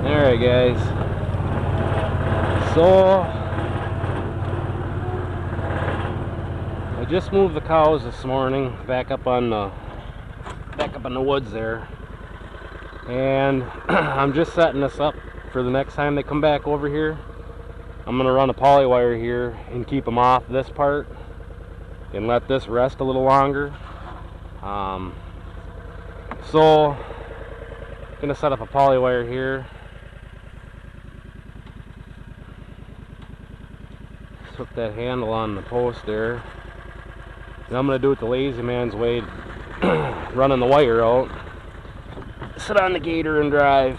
Alright guys, so I just moved the cows this morning back up in the woods there, and I'm just setting this up for the next time they come back over here. I'm gonna run a poly wire here and keep them off this part and let this rest a little longer. So gonna set up a poly wire here. Hook that handle on the post there. And I'm gonna do it the lazy man's way, running the wire out. Sit on the gator and drive.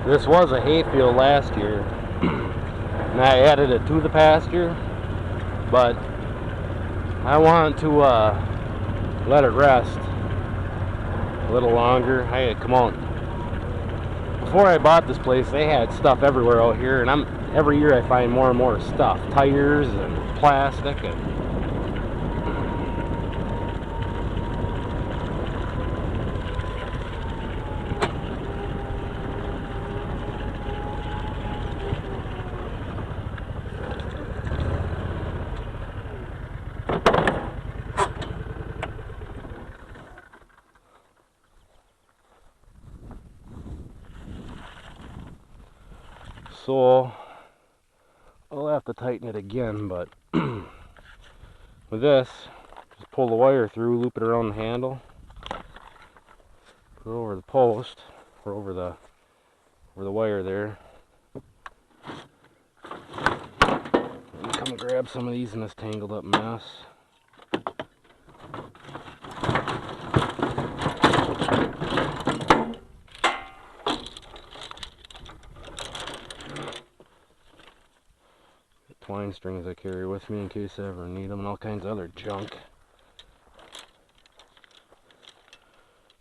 This was a hayfield last year, and I added it to the pasture, but I want to let it rest a little longer. I had come on. Before I bought this place, they had stuff everywhere out here, and every year I find more and more stuff, tires and plastic and. So I'll have to tighten it again, but with this, just pull the wire through, loop it around the handle, put it over the post, or over the wire there. And come grab some of these in this tangled up mess. Twine strings I carry with me in case I ever need them, and all kinds of other junk.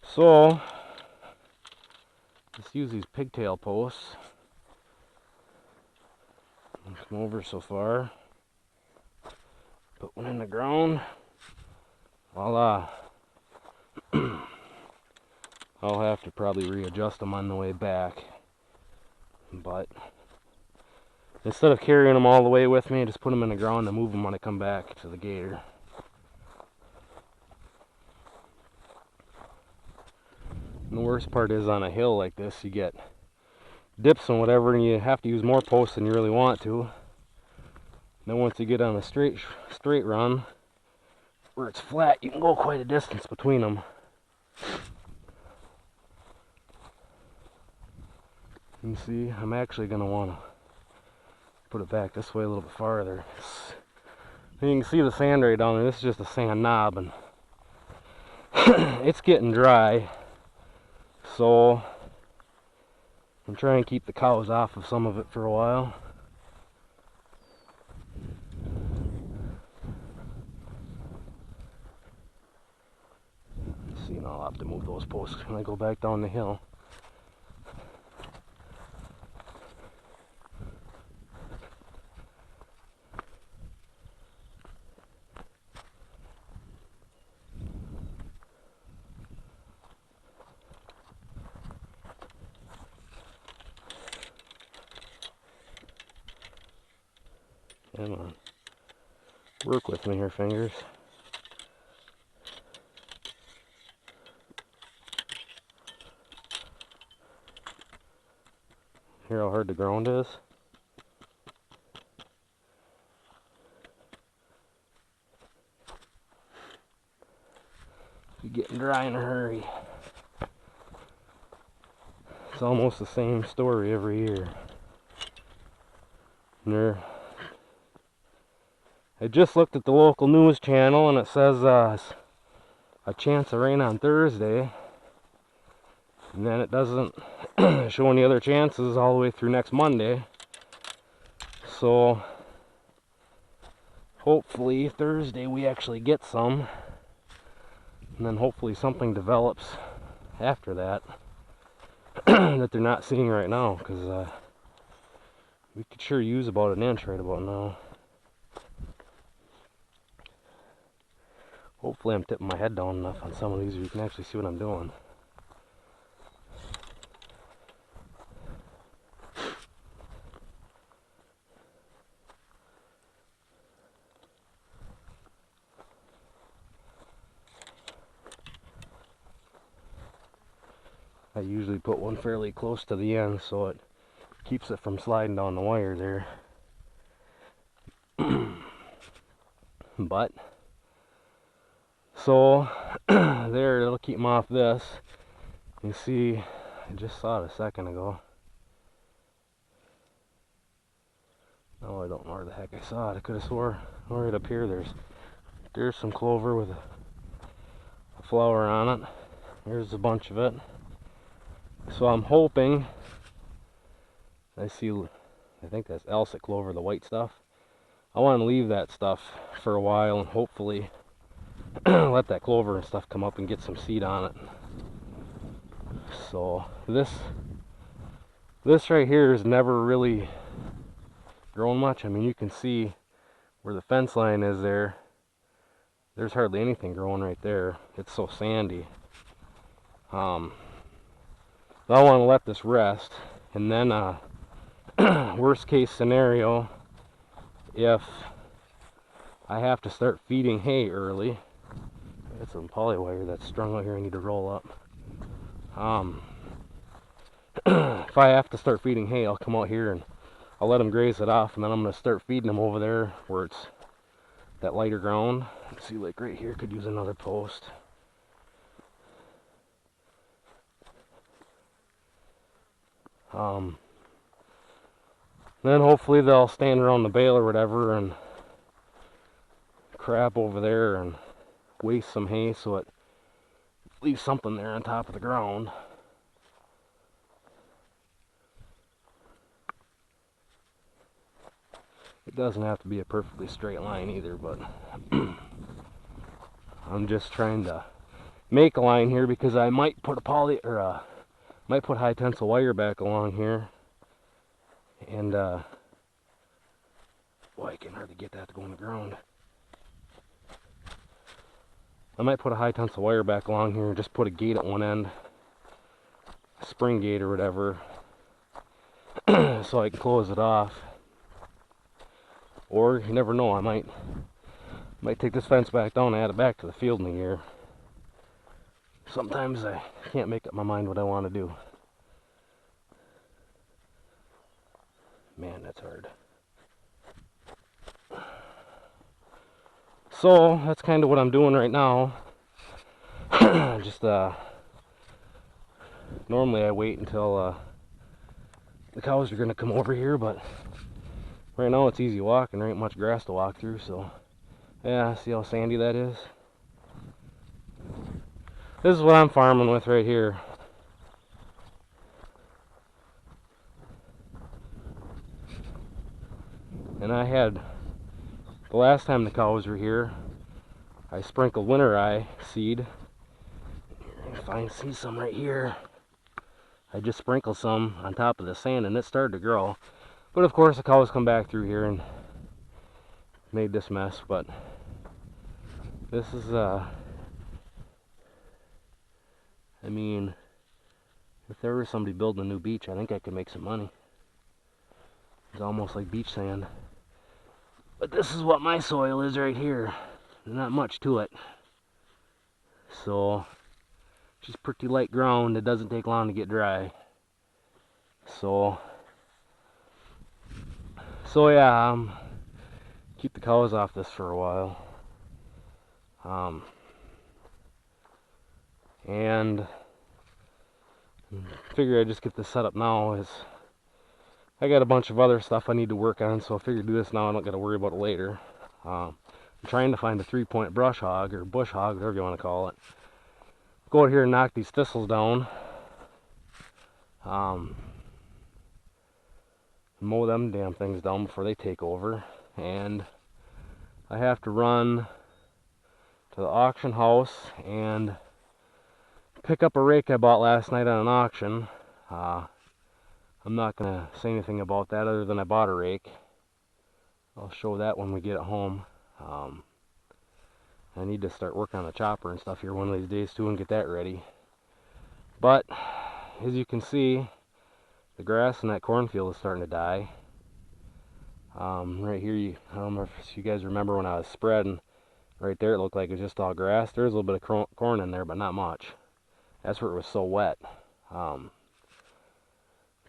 So let's use these pigtail posts. Come over so far. Put one in the ground. Voila. I'll have to probably readjust them on the way back, but instead of carrying them all the way with me, I just put them in the ground and move them when I come back to the gator. And the worst part is on a hill like this, you get dips and whatever, and you have to use more posts than you really want to. Then once you get on a straight run, where it's flat, you can go quite a distance between them. You see, I'm actually going to want to put it back this way a little bit farther. And you can see the sand right down there. This is just a sand knob, and it's getting dry. So I'm trying to keep the cows off of some of it for a while. See, and I'll have to move those posts when I go back down the hill. Come on. Work with me here, fingers. Hear how hard the ground is? It's getting dry in a hurry. It's almost the same story every year. I just looked at the local news channel, and it says a chance of rain on Thursday, and then it doesn't show any other chances all the way through next Monday. So hopefully Thursday we actually get some, and then hopefully something develops after that. that they're not seeing right now, because we could sure use about an inch right about now. Hopefully I'm tipping my head down enough on some of these so you can actually see what I'm doing. I usually put one fairly close to the end so it keeps it from sliding down the wire there. But so there, it'll keep them off this. You see, I just saw it a second ago. Oh, I don't know where the heck I saw it. I could have swore right up here there's some clover with a flower on it. There's a bunch of it. So I'm hoping, I think that's Alsik clover, the white stuff. I want to leave that stuff for a while and hopefully let that clover and stuff come up and get some seed on it. So this right here has never really grown much. I mean, you can see where the fence line is there. There's hardly anything growing right there. It's so sandy. I want to let this rest, and then worst case scenario, if I have to start feeding hay early, it's some poly wire that's strung out here I need to roll up. If I have to start feeding hay, I'll come out here and I'll let them graze it off, and then I'm going to start feeding them over there where it's that lighter ground. Let's see, like right here could use another post. Then hopefully they'll stand around the bale or whatever and crap over there and waste some hay so it leaves something there on top of the ground. It doesn't have to be a perfectly straight line either, but I'm just trying to make a line here because I might put might put high tensile wire back along here, and boy, I can hardly get that to go on the ground. I might put a high tensile wire back along here and just put a gate at one end, a spring gate or whatever, so I can close it off. Or you never know, I might take this fence back down and add it back to the field in a year. Sometimes I can't make up my mind what I want to do. Man, that's hard. So that's kind of what I'm doing right now. Just normally I wait until the cows are gonna come over here, but right now it's easy walking. There ain't much grass to walk through, so yeah, see how sandy that is? This is what I'm farming with right here. And I had, the last time the cows were here, I sprinkled winter rye seed. If I can see some right here, I just sprinkled some on top of the sand and it started to grow. But of course the cows come back through here and made this mess. But this is I mean, if there was somebody building a new beach, I think I could make some money. It's almost like beach sand. But this is what my soil is right here. There's not much to it. So, just pretty light ground. It doesn't take long to get dry. So yeah, keep the cows off this for a while. And figure I just get this set up now. Is I got a bunch of other stuff I need to work on, so I figured do this now. I don't got to worry about it later. I'm trying to find a 3-point brush hog or bush hog, whatever you want to call it. Go out here and knock these thistles down. Mow them damn things down before they take over. And I have to run to the auction house and pick up a rake I bought last night on an auction. I'm not gonna say anything about that other than I bought a rake. I'll show that when we get it home. I need to start working on the chopper and stuff here one of these days too and get that ready. But as you can see, the grass in that cornfield is starting to die. Right here, I don't know if you guys remember when I was spreading, right there it looked like it was just all grass. There's a little bit of corn in there, but not much. That's where it was so wet.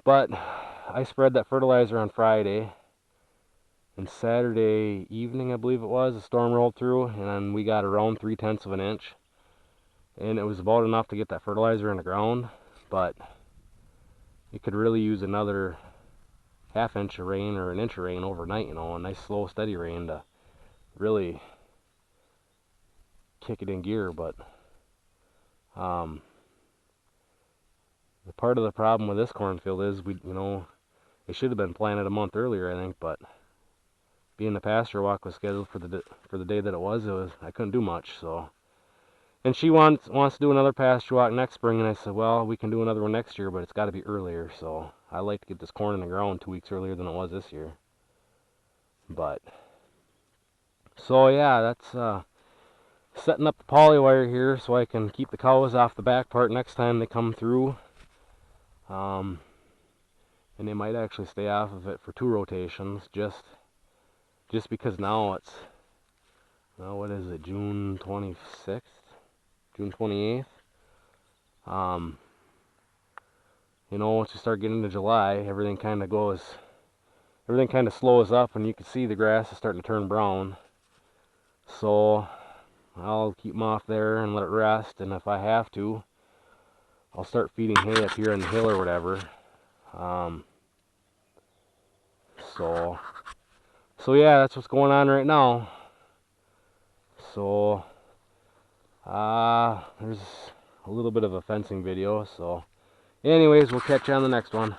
But I spread that fertilizer on Friday, and Saturday evening, I believe it was, a storm rolled through, and then we got around 3/10 of an inch. And it was about enough to get that fertilizer in the ground, but you could really use another ½ inch of rain or an inch of rain overnight, you know, a nice slow steady rain to really kick it in gear. But the part of the problem with this cornfield is it should have been planted a month earlier, I think, but being the pasture walk was scheduled for the day that it was I couldn't do much. So, and she wants to do another pasture walk next spring, and I said, well, we can do another one next year, but it's got to be earlier. So I like to get this corn in the ground 2 weeks earlier than it was this year. But so yeah, that's setting up the poly wire here so I can keep the cows off the back part next time they come through. And they might actually stay off of it for 2 rotations, just because now it's, well, what is it, June 26th, June 28th. Once you start getting into July, everything kind of slows up, and you can see the grass is starting to turn brown. So I'll keep them off there and let it rest, and if I have to, I'll start feeding hay up here on the hill or whatever. So yeah, that's what's going on right now. So there's a little bit of a fencing video. So anyways, we'll catch you on the next one.